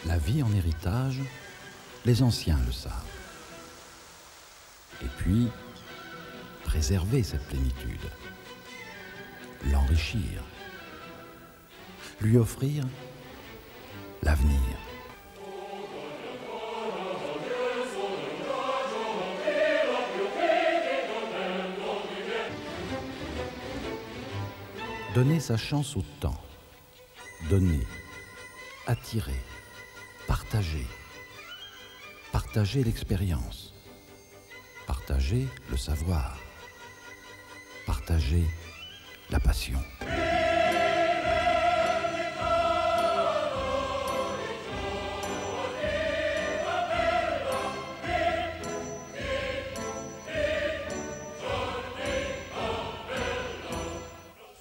La vie en héritage, les anciens le savent. Et puis, préserver cette plénitude, l'enrichir, lui offrir l'avenir. Donner sa chance au temps, donner, attirer, partager, partager l'expérience, partager le savoir, partager la passion.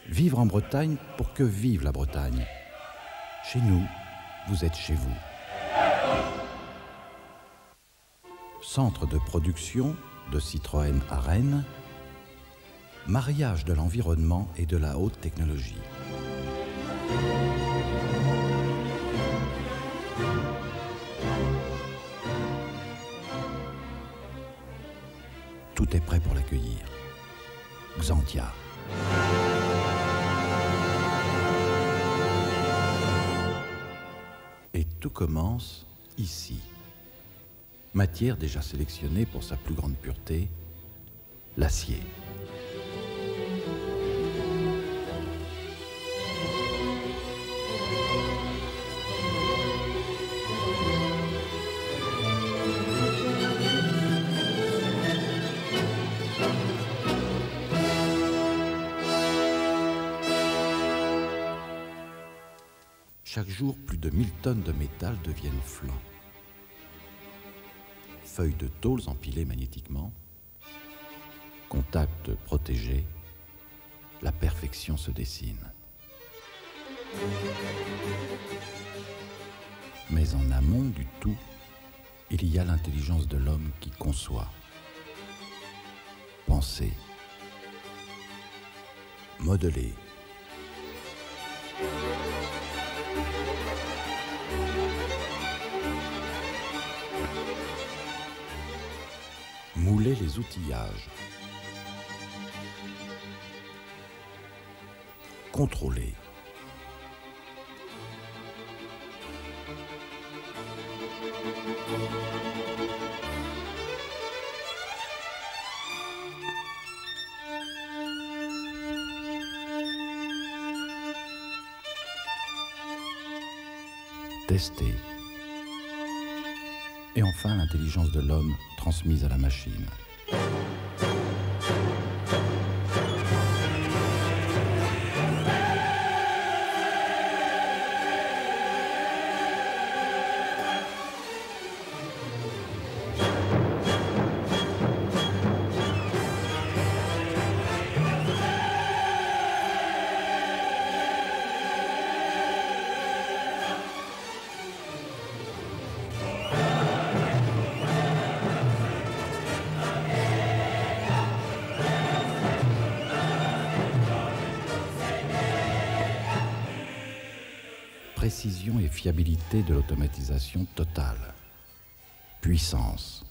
Vivre en Bretagne pour que vive la Bretagne. Chez nous, vous êtes chez vous. Centre de production de Citroën à Rennes, mariage de l'environnement et de la haute technologie. Tout est prêt pour l'accueillir. Xantia. Et tout commence ici. Matière déjà sélectionnée pour sa plus grande pureté, l'acier. Chaque jour, plus de 1000 tonnes de métal deviennent flancs. Feuilles de tôles empilées magnétiquement, contact protégé, la perfection se dessine. Mais en amont du tout, il y a l'intelligence de l'homme qui conçoit, penser, modeler. Mouler les outillages. Contrôler. Tester. Et enfin l'intelligence de l'homme transmise à la machine. Précision et fiabilité de l'automatisation totale. Puissance.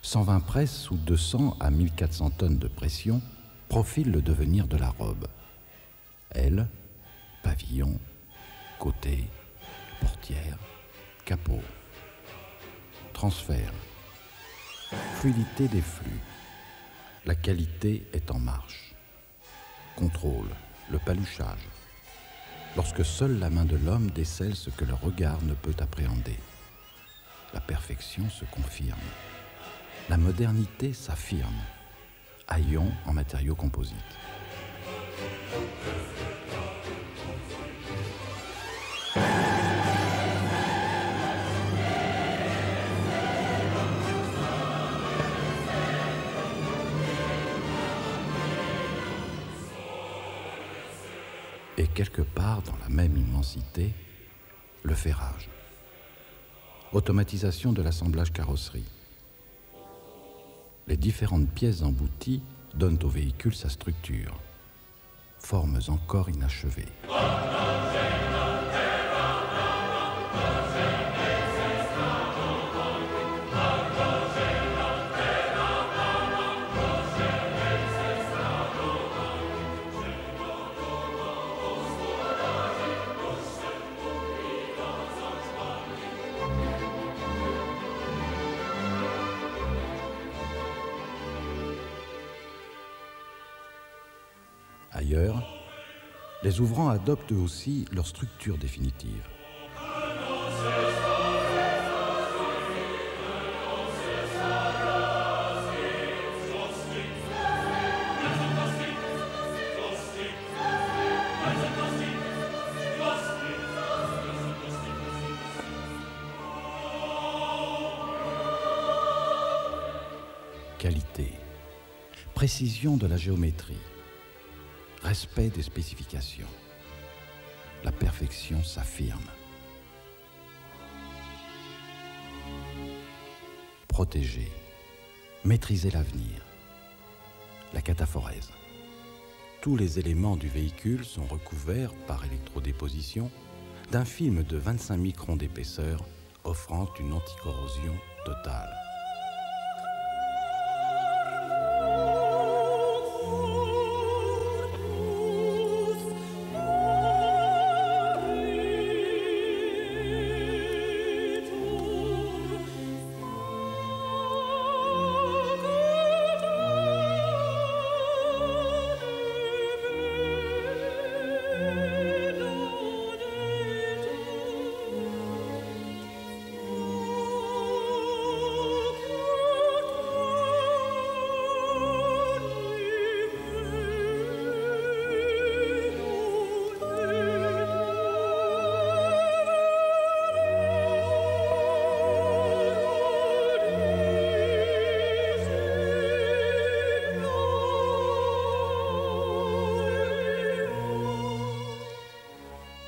120 presses sous 200 à 1400 tonnes de pression profilent le devenir de la robe. Aile, pavillon, côté, portière, capot. Transfert. Fluidité des flux. La qualité est en marche. Contrôle, le paluchage. Lorsque seule la main de l'homme décèle ce que le regard ne peut appréhender. La perfection se confirme. La modernité s'affirme. Haillons en matériaux composites. Et quelque part dans la même immensité, le ferrage. Automatisation de l'assemblage carrosserie. Les différentes pièces embouties donnent au véhicule sa structure. Formes encore inachevées. Ailleurs, les ouvrants adoptent eux aussi leur structure définitive. Qualité, précision de la géométrie, respect des spécifications. La perfection s'affirme. Protéger, maîtriser l'avenir. La cataphorèse. Tous les éléments du véhicule sont recouverts par électrodéposition d'un film de 25 microns d'épaisseur offrant une anticorrosion totale.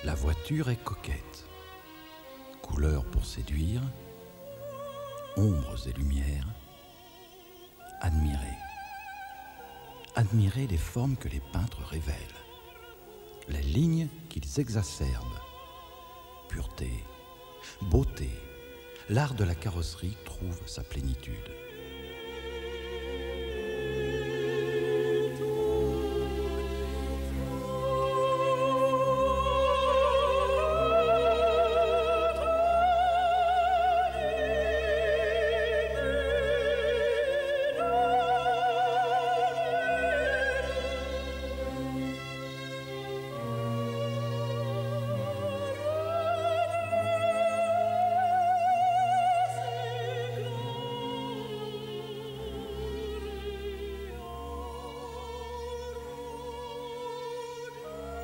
La voiture est coquette, couleurs pour séduire, ombres et lumières. Admirez. Admirez les formes que les peintres révèlent, les lignes qu'ils exacerbent. Pureté, beauté, l'art de la carrosserie trouve sa plénitude.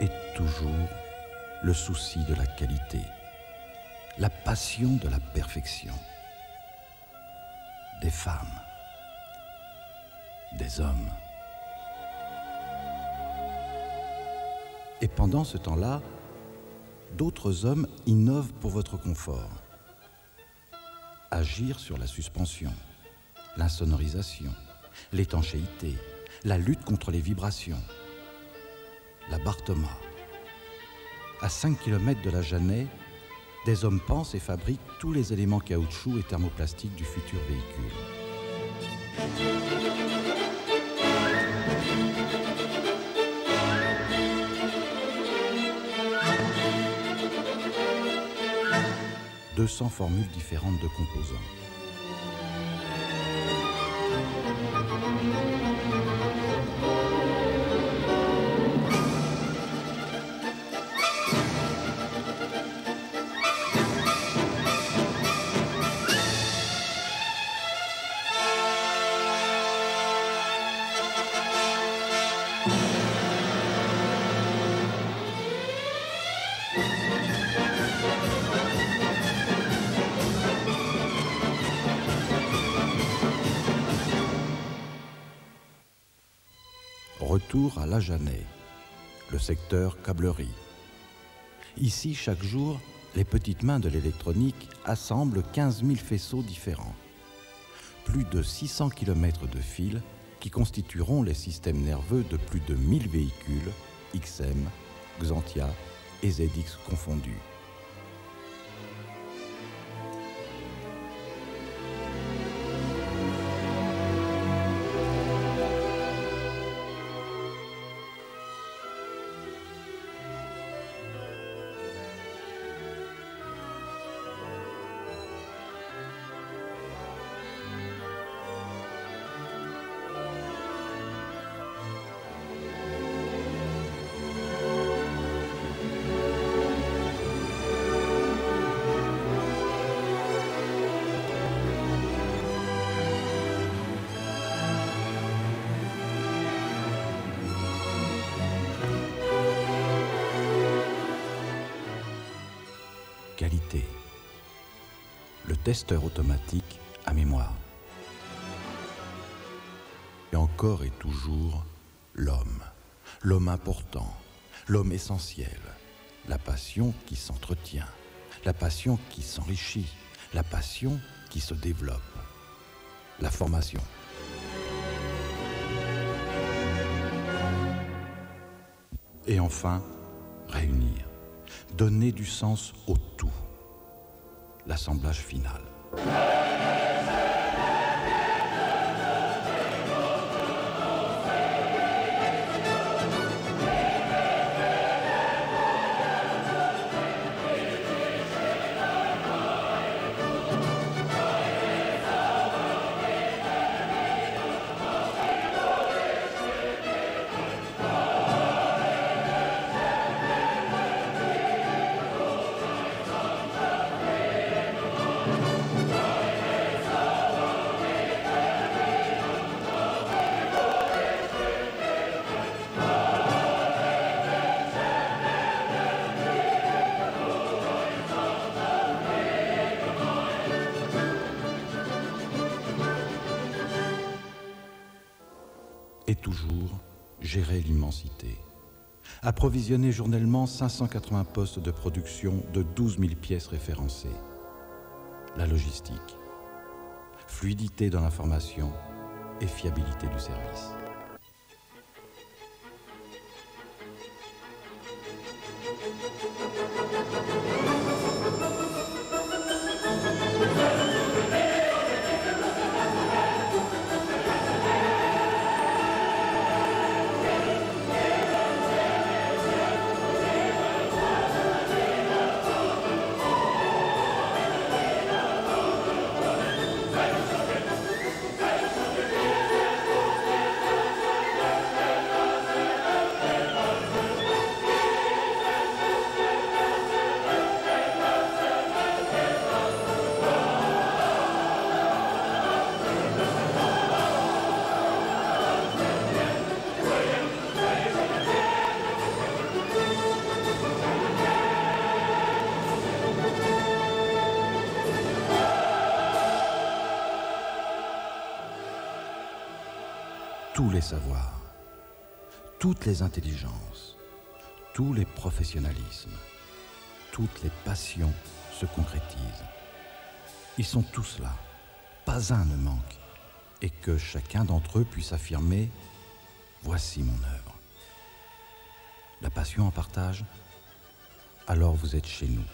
Et toujours le souci de la qualité, la passion de la perfection. Des femmes, des hommes. Et pendant ce temps-là, d'autres hommes innovent pour votre confort. Agir sur la suspension, l'insonorisation, l'étanchéité, la lutte contre les vibrations. La barre Thomas. À 5 km de la Jeannet, des hommes pensent et fabriquent tous les éléments caoutchouc et thermoplastiques du futur véhicule. « 200 formules différentes de composants. Retour à la Jeannet, le secteur câblerie. Ici, chaque jour, les petites mains de l'électronique assemblent 15 000 faisceaux différents. Plus de 600 km de fils qui constitueront les systèmes nerveux de plus de 1000 véhicules, XM, Xantia et ZX confondus. l'humanité. Le testeur automatique à mémoire. Et encore et toujours, l'homme. L'homme important, l'homme essentiel. La passion qui s'entretient, la passion qui s'enrichit, la passion qui se développe. La formation. Et enfin, réunir, donner du sens au tout. L'assemblage final. Et toujours gérer l'immensité. Approvisionner journellement 580 postes de production de 12 000 pièces référencées. La logistique. Fluidité dans l'information et fiabilité du service. Tous les savoirs, toutes les intelligences, tous les professionnalismes, toutes les passions se concrétisent. Ils sont tous là, pas un ne manque, et que chacun d'entre eux puisse affirmer « Voici mon œuvre ». La passion en partage, alors vous êtes chez nous.